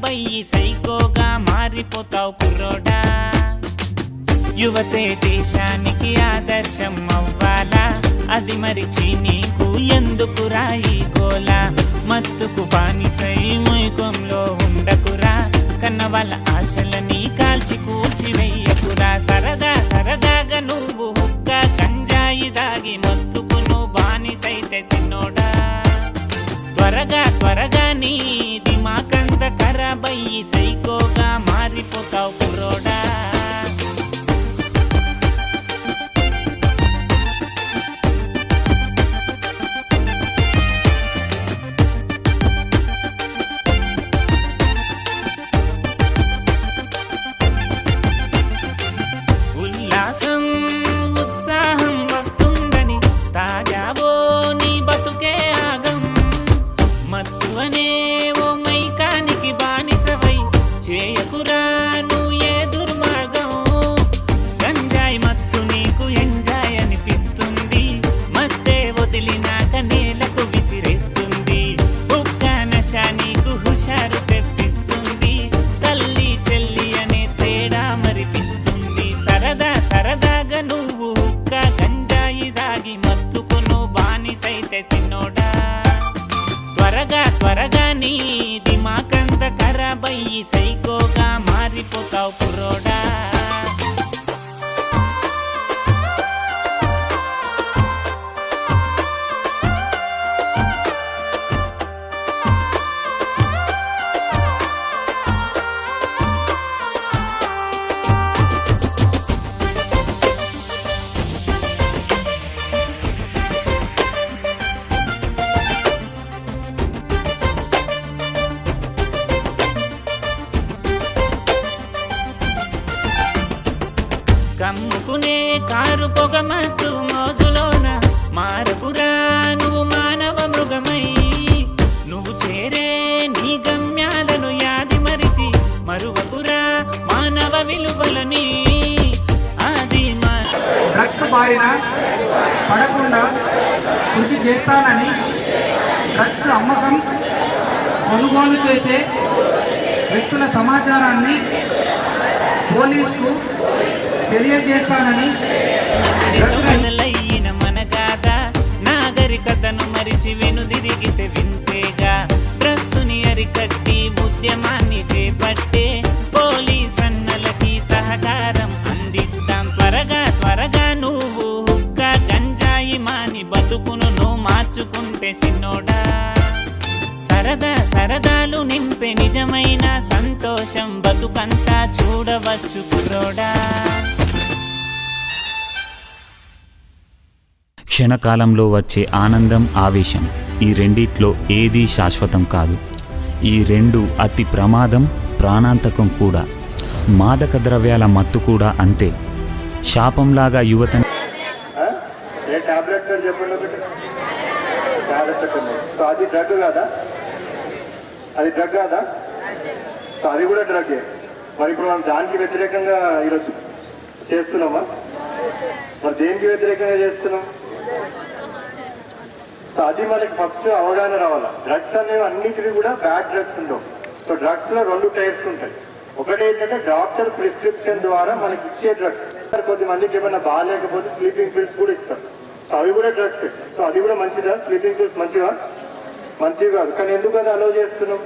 ఖరాబయ్యి సైకోగా మారిపోతావు కుర్రోడా. యువతే దేశానికి ఆదర్శం అవ్వాలా, అది మరిచి నీకు ఎందుకురా ఈ గోలా. మత్తుకు బానిసై మైకంలో ఉండకురా, కన్న వాళ్ళ ఆశలని కాల్చి కూల్చి వెయ్యకురా. సరదా సరదాగా నువ్వు హుక్క గంజాయి దాగి మత్తుకు నువ్వు బానిసైతే సిన్నోడా. త్వరగా త్వరగా నీ దిమాకంత ఖరాబయ్యి సైకోగా మారిపోతావు కుర్రోడా. ఉత్సాహం వస్తుందని తాజావో నీ బతుకే ఆగం. మత్తు అనే ఓ మైకానికి బానిసవై చేయకురా నువ్వు ఏ దుర్మార్గం. గంజాయి మత్తు నీకు ఎంజాయ్ అనిపిస్తుంది, మత్తే వదిలినాక నేలకు విసిరేస్తుంది. ఒక్క నశ నీకు హుషారు తెప్పిస్తుంది, తల్లి చెల్లి అనే తేడా మరిపిస్తుంది. సరదా సరదాగా నువ్వు హుక్క గంజాయి దాగి మత్తుకు నువ్వు బానిసైతే సిన్నోడా. త్వరగా త్వరగా నీ దిమాకంత ఖరాబయ్యి సైకోగా మారిపోతావు కుర్రోడా. కమ్ముకునే కారు పొగ మత్తు మోజులోన మారకురా నువ్వు మానవ మృగమై. నువ్వు చేరే నీ గమ్యాలను యాది మరిచి మరువకురా మానవ విలువలని. అది డ్రగ్స్ బారిన పడకుండా కృషి చేస్తానని డ్రగ్స్ అమ్మకం కొనుగోలు చేసే వ్యక్తుల సమాచారాన్ని పోలీసుకు తెలియజేస్తానని. మొదలైన మన గాథ నాగరికతను మరిచి వెనుదిరిగితే వింతేగా. డ్రగ్సుని అరికట్టి ఉద్యమాన్ని చేపట్టే పోలీస్ అన్నలకి సహకారం అందిద్దాం. త్వరగా త్వరగా నువ్వు హుక్క గంజాయి మాని బతుకును నువ్వు మార్చుకుంటే సిన్నోడా. సరదా సరదాలు నింపే నిజమైన సంతోషం బతుకంతా చూడవచ్చు కుర్రోడా. క్షణకాలంలో వచ్చే ఆనందం, ఆవేశం, ఈ రెండిట్లో ఏదీ శాశ్వతం కాదు. ఈ రెండు అతి ప్రమాదం, ప్రాణాంతకం కూడా. మాదక ద్రవ్యాల మత్తు కూడా అంతే. శాపంలాగా యువతని అది డ్రగ్ కాదా? అది డ్రగ్ కాదా? అది కూడా డ్రగ్గే. మరి ఇప్పుడు మనం దానికి వ్యతిరేకంగా ఈరోజు చేస్తున్నామా? మరి దేనికి వ్యతిరేకంగా చేస్తున్నాం? సో అది మనకి ఫస్ట్ అవగాహన రావాలా. డ్రగ్స్ అనేవి అన్నిటివి కూడా బ్యాడ్ డ్రగ్స్ ఉండవు. సో డ్రగ్స్ లో 2 టైప్స్ ఉంటాయి. ఒకటి ఏంటంటే డాక్టర్ ప్రిస్క్రిప్షన్ ద్వారా మనకి ఇచ్చే డ్రగ్స్. కొద్దిమందికి ఏమైనా బాగాలేకపోతే స్లీపింగ్ పిల్స్ కూడా ఇస్తారు. సో అవి కూడా డ్రగ్స్. సో అది కూడా మంచిదా? స్లీపింగ్ పిల్స్ మంచివా? మంచివి కాదు. కానీ ఎందుకు అది అలౌ చేస్తున్నాం?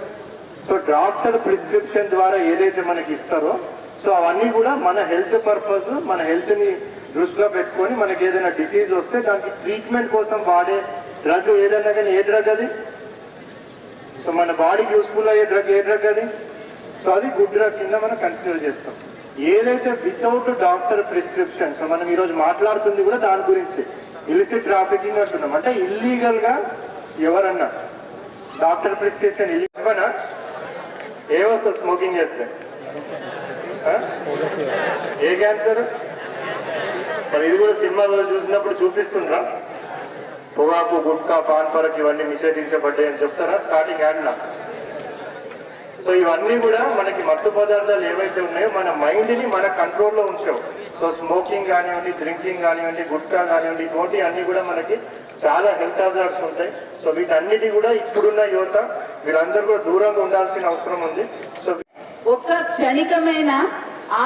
సో డాక్టర్ ప్రిస్క్రిప్షన్ ద్వారా ఏదైతే మనకి ఇస్తారో సో అవన్నీ కూడా మన హెల్త్ పర్పస్, మన హెల్త్ ని దృష్టిలో పెట్టుకొని మనకి ఏదైనా డిసీజ్ వస్తే దానికి ట్రీట్మెంట్ కోసం వాడే డ్రగ్ ఏదైనా కానీ ఏ డ్రగ్ అది? సో మన బాడీకి యూస్ఫుల్ అయ్యే డ్రగ్ ఏ డ్రగ్ అది? సో అది గుడ్ డ్రగ్ కింద మనం కన్సిడర్ చేస్తాం. ఏదైతే వితౌట్ డాక్టర్ ప్రిస్క్రిప్షన్, సో మనం ఈరోజు మాట్లాడుతుంది కూడా దాని గురించి. ఇలిసిట్ ట్రాఫికింగ్ అంటున్నాం, అంటే ఇల్లీగల్ గా ఎవరన్నా డాక్టర్ ప్రిస్క్రిప్షన్ ఇవ్వనా ఏమొస్తుంది స్మోకింగ్ చేస్తే? ఏ క్యాన్సర్? మరి ఇది కూడా సినిమాలో చూసినప్పుడు చూపిస్తుండ్రా? పొగాకు, గుట్కా, పాన్ పరక్ ఇవన్నీ నిషేధించబడ్డాయని చెప్తారా స్టార్టింగ్ యాడ్లా? సో ఇవన్నీ కూడా మనకి మత్తు పదార్థాలు ఏవైతే ఉన్నాయో మన మైండ్ ని మన కంట్రోల్లో ఉంచావు. సో స్మోకింగ్ కానివ్వండి, డ్రింకింగ్ కానివ్వండి, గుట్కా కానివ్వండి, ఇటువంటి అన్ని కూడా మనకి చాలా హెల్త్ హాజార్డ్స్ ఉంటాయి. సో వీటన్నిటి కూడా ఇప్పుడున్న యువత వీళ్ళందరూ కూడా దూరంగా ఉండాల్సిన అవసరం ఉంది. సో ఒక్క క్షణికమైన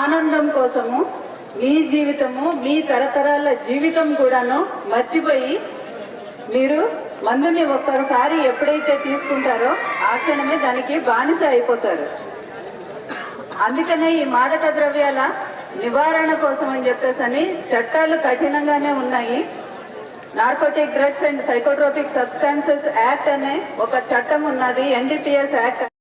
ఆనందం కోసము మీ జీవితము, మీ తరతరాల జీవితం కూడాను మర్చిపోయి మీరు మందుని ఒక్కసారి ఎప్పుడైతే తీసుకుంటారో ఆ క్షణమే దానికి బానిస అయిపోతారు. అందుకనే ఈ మాదక ద్రవ్యాల నివారణ కోసం అని చెప్పేసి చట్టాలు కఠినంగానే ఉన్నాయి. Narcotic drugs and psychotropic substances act అనే ఒక చట్టం ఉన్నది, NDPS యాక్ట్.